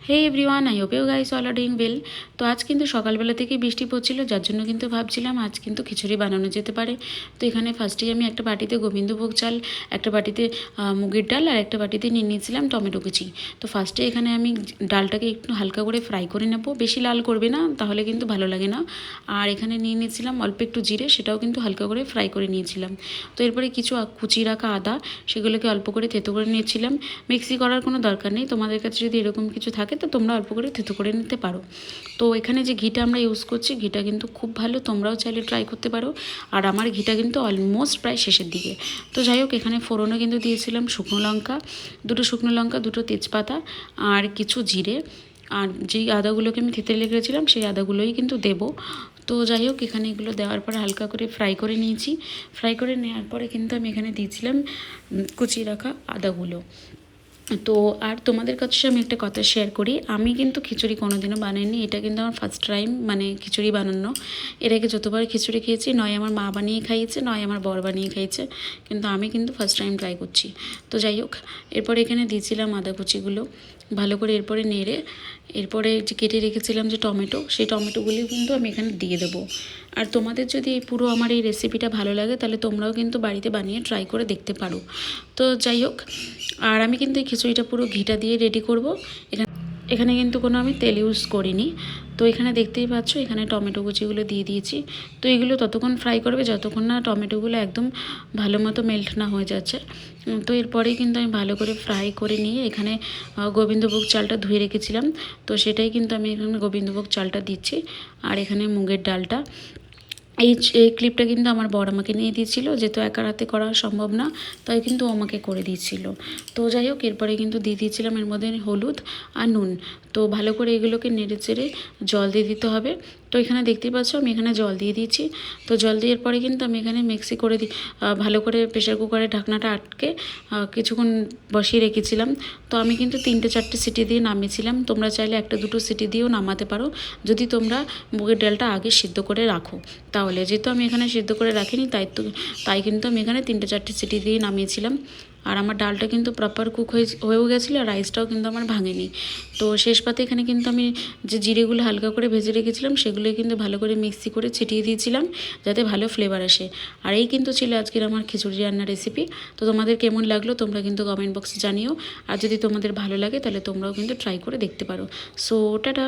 Hey everyone, I hope you guys all are doing well. তো আজ কিন্তু সকালবেলা থেকে বৃষ্টি পড়ছিল, যার জন্য কিন্তু ভাবছিলাম আজ কিন্তু খিচুড়ি বানানো যেতে পারে। তো এখানে ফার্স্টেই আমি একটা বাটিতে গোবিন্দভোগ চাল, একটা বাটিতে মুগের ডাল আর একটা বাটিতে নিয়ে নিয়েছিলাম টমেটো কুচি। তো ফার্স্টে এখানে আমি ডালটাকে একটু হালকা করে ফ্রাই করে নেব, বেশি লাল করবে না, তাহলে কিন্তু ভালো লাগে না। আর এখানে নিয়ে নিয়েছিলাম অল্প একটু জিরে, সেটাও কিন্তু হালকা করে ফ্রাই করে নিয়েছিলাম। তো এরপরে কিছু কুচি রাখা আদা, সেগুলোকে অল্প করে থেতো করে নিয়েছিলাম। মিক্সি করার কোনো দরকার নেই, তোমাদের কাছে যদি এরকম কিছু থাকে তো তোমরা অল্প করে থেতো করে নিতে পারো। তো এখানে যে ঘিটা আমরা ইউজ করছি, ঘিটা কিন্তু খুব ভালো, তোমরাও চাইলে ট্রাই করতে পারো। আর আমার ঘিটা কিন্তু অলমোস্ট প্রায় শেষের দিকে। তো যাই হোক, এখানে ফোড়নে কিন্তু দিয়েছিলাম শুকনো লঙ্কা, শুকনো লঙ্কা, দুটো তেজপাতা আর কিছু জিরে। আর যেই আদাগুলোকে আমি থেতে রেখেছিলাম সেই আদাগুলোই কিন্তু দেবো। তো যাই হোক, এখানে এগুলো দেওয়ার পর হালকা করে ফ্রাই করে নিয়েছি। ফ্রাই করে নেওয়ার পরে কিন্তু আমি এখানে দিয়েছিলাম কুচিয়ে রাখা আদাগুলো। তো আর তোমাদের কাছে আমি একটা কথা শেয়ার করি, আমি কিন্তু খিচুড়ি কোনোদিনও বানাইনি, এটা কিন্তু আমার ফার্স্ট টাইম মানে খিচুড়ি বানানো। এর আগে যতবার খিচুড়ি খেয়েছি, নয় আমার মা বানিয়ে খাইয়েছে, নয় আমার বর বানিয়ে খাইয়েছে, কিন্তু আমি কিন্তু ফার্স্ট টাইম ট্রাই করছি। তো যাই হোক, এরপরে এখানে দিয়েছিলাম আদা কুচিগুলো ভালো করে, এরপরে নেড়ে এরপরে যে কেটে রেখেছিলাম যে টমেটো, সেই টমেটোগুলি কিন্তু আমি এখানে দিয়ে দেবো। আর তোমাদের যদি এই পুরো আমার এই রেসিপিটা ভালো লাগে, তাহলে তোমরাও কিন্তু বাড়িতে বানিয়ে ট্রাই করে দেখতে পারো। তো যাই হোক, আর আমি কিন্তু এই খিচুড়িটা পুরো ঘিটা দিয়ে রেডি করব। এখানে কিন্তু কোনো আমি তেল ইউজ করিনি। তো এখানে দেখতেই পাচ্ছ, এখানে টমেটো কুচিগুলো দিয়ে দিয়েছি। তো এগুলো ততক্ষণ ফ্রাই করবে যতক্ষণ না টমেটোগুলো একদম ভালো মতো মেল্ট না হয়ে যাচ্ছে। তো এরপরেই কিন্তু আমি ভালো করে ফ্রাই করে নিয়ে এখানে গোবিন্দভোগ চালটা ধুয়ে রেখেছিলাম, তো সেটাই কিন্তু আমি এখানে গোবিন্দভোগ চালটা দিচ্ছি। আর এখানে মুগের ডালটা, এই ক্লিপটা কিন্তু আমার বর আমাকে নিয়ে দিয়েছিল, যেহেতু একার হাতে করা সম্ভব না, তাই কিন্তু ও আমাকে করে দিয়েছিল। তো যাই হোক, এরপরে কিন্তু দিয়ে দিয়েছিলাম এর মধ্যে হলুদ আর নুন। তো ভালো করে এগুলোকে নেড়ে চেড়ে জল দিয়ে দিতে হবে। তো এখানে দেখতেই পাচ্ছ আমি এখানে জল দিয়ে দিয়েছি। তো জল দেওয়ার পরে কিন্তু আমি এখানে মিক্সি করে ভালো করে প্রেশার কুকারের ঢাকনাটা আটকে কিছুক্ষণ বসিয়ে রেখেছিলাম। তো আমি কিন্তু 3-4টে সিটি দিয়ে নামিয়েছিলাম, তোমরা চাইলে 1-2 সিটি দিয়েও নামাতে পারো, যদি তোমরা মুগের ডালটা আগে সিদ্ধ করে রাখো। তাহলে যেহেতু আমি এখানে সিদ্ধ করে রাখিনি, তাই কিন্তু আমি এখানে 3-4টে সিটি দিয়ে নামিয়েছিলাম। আর আমার ডালটা কিন্তু প্রপার কুক হয়েও গেছিলো, আর রাইসটাও কিন্তু আমার ভাঙেনি। তো শেষ পাতে এখানে কিন্তু আমি যে জিরেগুলো হালকা করে ভেজে রেখেছিলাম, সেগুলোই কিন্তু ভালো করে মিক্সি করে ছিটিয়ে দিয়েছিলাম, যাতে ভালো ফ্লেভার আসে। আর এই কিন্তু ছিল আজকের আমার খিচুড়ি রান্নার রেসিপি। তো তোমাদের কেমন লাগলো তোমরা কিন্তু কমেন্ট বক্সে জানিও। আর যদি তোমাদের ভালো লাগে তাহলে তোমরাও কিন্তু ট্রাই করে দেখতে পারো। So tata.